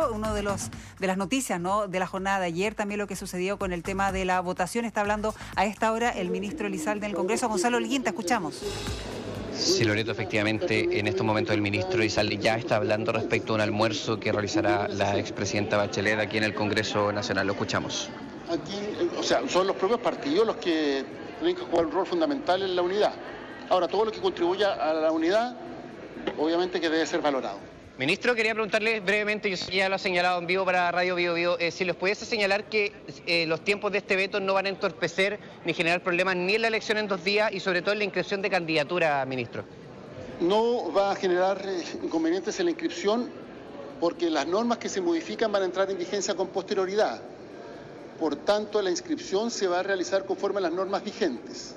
Pero uno de las noticias, ¿no?, de la jornada de ayer, también lo que sucedió con el tema de la votación, está hablando a esta hora el ministro Elizalde del Congreso, Gonzalo Holguín, te escuchamos. Sí, Loreto, efectivamente, en estos momentos el ministro Elizalde ya está hablando respecto a un almuerzo que realizará la expresidenta Bachelet aquí en el Congreso Nacional. Lo escuchamos. Aquí, son los propios partidos los que tienen que jugar un rol fundamental en la unidad. Ahora, todo lo que contribuya a la unidad, obviamente que debe ser valorado. Ministro, quería preguntarle brevemente, yo ya lo he señalado en vivo para Radio Bio Bio, si les pudiese señalar que los tiempos de este veto no van a entorpecer ni generar problemas ni en la elección en 2 días y sobre todo en la inscripción de candidatura, ministro. No va a generar inconvenientes en la inscripción porque las normas que se modifican van a entrar en vigencia con posterioridad. Por tanto, la inscripción se va a realizar conforme a las normas vigentes.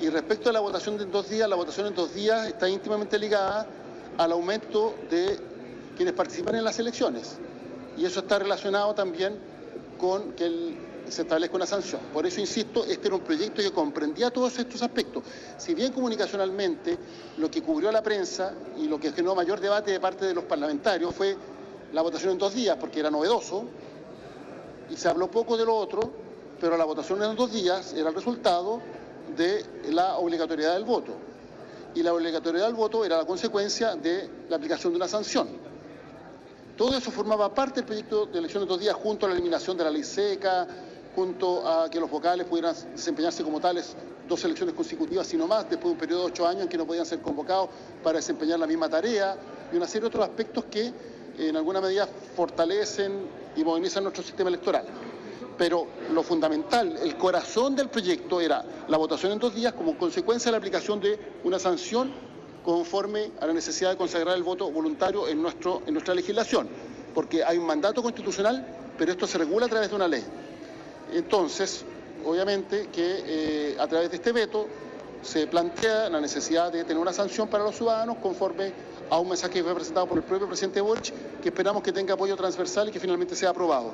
Y respecto a la votación en 2 días, la votación en 2 días está íntimamente ligada al aumento de quienes participan en las elecciones. Y eso está relacionado también con que se establezca una sanción. Por eso, insisto, este era un proyecto que comprendía todos estos aspectos. Si bien comunicacionalmente lo que cubrió la prensa y lo que generó mayor debate de parte de los parlamentarios fue la votación en 2 días, porque era novedoso, y se habló poco de lo otro, pero la votación en 2 días era el resultado de la obligatoriedad del voto. Y la obligatoriedad del voto era la consecuencia de la aplicación de una sanción. Todo eso formaba parte del proyecto de elección de 2 días, junto a la eliminación de la ley seca, junto a que los vocales pudieran desempeñarse como tales 2 elecciones consecutivas, sino más, después de un periodo de 8 años en que no podían ser convocados para desempeñar la misma tarea, y una serie de otros aspectos que en alguna medida fortalecen y modernizan nuestro sistema electoral. Pero lo fundamental, el corazón del proyecto era la votación en 2 días como consecuencia de la aplicación de una sanción conforme a la necesidad de consagrar el voto voluntario en nuestra legislación, porque hay un mandato constitucional, pero esto se regula a través de una ley. Entonces, obviamente que a través de este veto se plantea la necesidad de tener una sanción para los ciudadanos conforme a un mensaje que fue presentado por el propio presidente Boric, que esperamos que tenga apoyo transversal y que finalmente sea aprobado.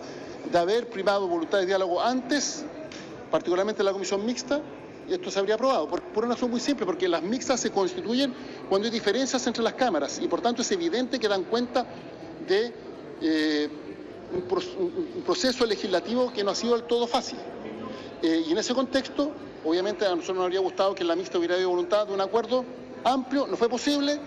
De haber primado voluntad de diálogo antes, particularmente en la comisión mixta, esto se habría aprobado, por una razón muy simple, porque las mixtas se constituyen cuando hay diferencias entre las cámaras y por tanto es evidente que dan cuenta de un proceso legislativo que no ha sido del todo fácil. Y en ese contexto, obviamente a nosotros nos habría gustado que en la mixta hubiera habido voluntad de un acuerdo amplio, no fue posible,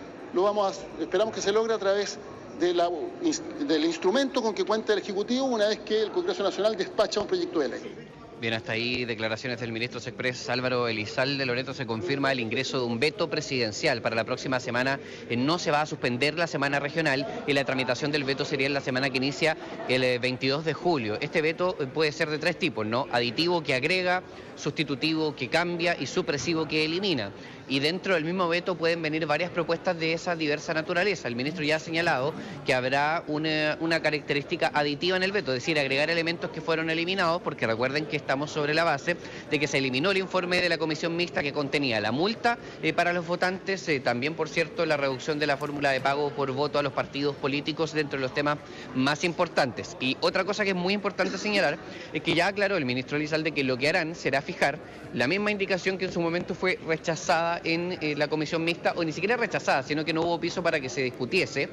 esperamos que se logre a través del instrumento con que cuenta el Ejecutivo una vez que el Congreso Nacional despacha un proyecto de ley. Bien, hasta ahí declaraciones del ministro Sexpress Álvaro Elizalde. Loreto, se confirma el ingreso de un veto presidencial para la próxima semana. No se va a suspender la semana regional y la tramitación del veto sería en la semana que inicia el 22 de julio. Este veto puede ser de 3 tipos, ¿no? Aditivo, que agrega; sustitutivo, que cambia; y supresivo, que elimina. Y dentro del mismo veto pueden venir varias propuestas de esa diversa naturaleza. El ministro ya ha señalado que habrá una característica aditiva en el veto, es decir, agregar elementos que fueron eliminados, porque recuerden que estamos sobre la base de que se eliminó el informe de la comisión mixta que contenía la multa para los votantes, también, por cierto, la reducción de la fórmula de pago por voto a los partidos políticos dentro de los temas más importantes. Y otra cosa que es muy importante señalar es que ya aclaró el ministro Elizalde que lo que harán será fijar la misma indicación que en su momento fue rechazada en la comisión mixta, o ni siquiera rechazada, sino que no hubo piso para que se discutiese,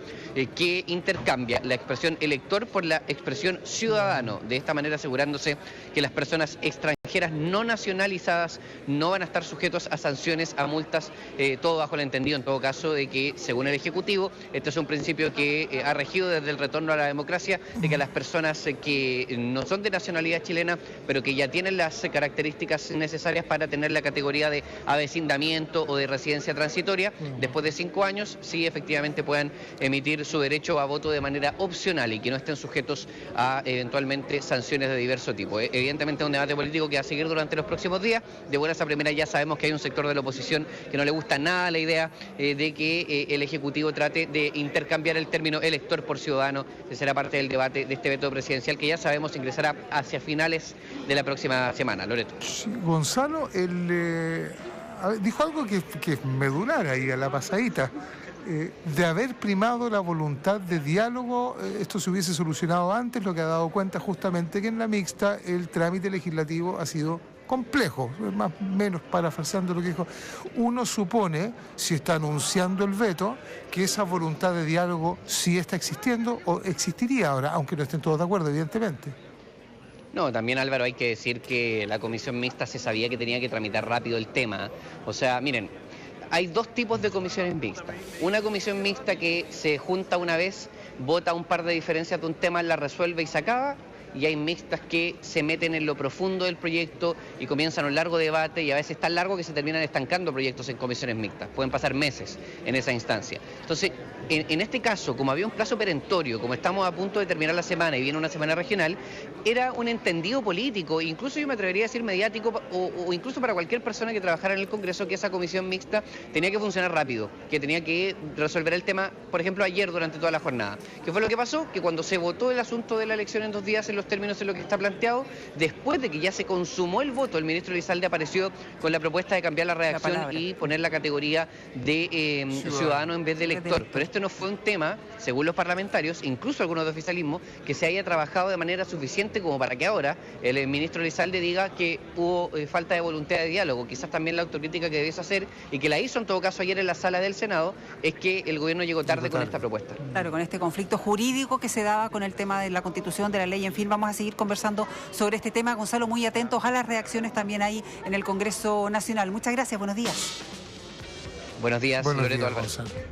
que intercambia la expresión elector por la expresión ciudadano, de esta manera asegurándose que las personas extranjeras no nacionalizadas no van a estar sujetos a sanciones, a multas, todo bajo el entendido, en todo caso, de que, según el Ejecutivo, este es un principio que ha regido desde el retorno a la democracia, de que las personas que no son de nacionalidad chilena, pero que ya tienen las características necesarias para tener la categoría de avecindamiento o de residencia transitoria, después de 5 años, sí efectivamente puedan emitir su derecho a voto de manera opcional y que no estén sujetos a eventualmente sanciones de diverso tipo. Evidentemente es un debate político que va a seguir durante los próximos días. De buenas a primeras ya sabemos que hay un sector de la oposición que no le gusta nada la idea de que el Ejecutivo trate de intercambiar el término elector por ciudadano, que será parte del debate de este veto presidencial que ya sabemos ingresará hacia finales de la próxima semana. Loreto. Sí, Gonzalo, dijo algo que es medular ahí a la pasadita. De haber primado la voluntad de diálogo, esto se hubiese solucionado antes, lo que ha dado cuenta justamente que en la mixta el trámite legislativo ha sido complejo, más o menos parafraseando lo que dijo. Uno supone, si está anunciando el veto, que esa voluntad de diálogo sí está existiendo o existiría ahora, aunque no estén todos de acuerdo, evidentemente. No, también Álvaro, hay que decir que la comisión mixta se sabía que tenía que tramitar rápido el tema. O sea, miren, hay dos tipos de comisiones mixtas. Una comisión mixta que se junta una vez, vota un par de diferencias de un tema, la resuelve y se acaba. Y hay mixtas que se meten en lo profundo del proyecto y comienzan un largo debate y a veces tan largo que se terminan estancando proyectos en comisiones mixtas. Pueden pasar meses en esa instancia. Entonces, en este caso, como había un plazo perentorio, como estamos a punto de terminar la semana y viene una semana regional, era un entendido político, incluso yo me atrevería a decir mediático o incluso para cualquier persona que trabajara en el Congreso, que esa comisión mixta tenía que funcionar rápido, que tenía que resolver el tema, por ejemplo, ayer durante toda la jornada. ¿Qué fue lo que pasó? Que cuando se votó el asunto de la elección en 2 días en los términos en lo que está planteado, después de que ya se consumó el voto, el ministro Elizalde apareció con la propuesta de cambiar la redacción y poner la categoría de ciudadano en vez de elector. Pero esto no fue un tema, según los parlamentarios, incluso algunos de oficialismo, que se haya trabajado de manera suficiente como para que ahora el ministro Elizalde diga que hubo falta de voluntad de diálogo. Quizás también la autocrítica que debiese hacer, y que la hizo en todo caso ayer en la sala del Senado, es que el gobierno llegó tarde con esta propuesta. Claro, con este conflicto jurídico que se daba con el tema de la Constitución, de la ley, en fin, vamos a seguir conversando sobre este tema. Gonzalo, muy atentos a las reacciones también ahí en el Congreso Nacional. Muchas gracias, buenos días. Buenos días, Buenos Loreto días, Álvarez. Gonzalo.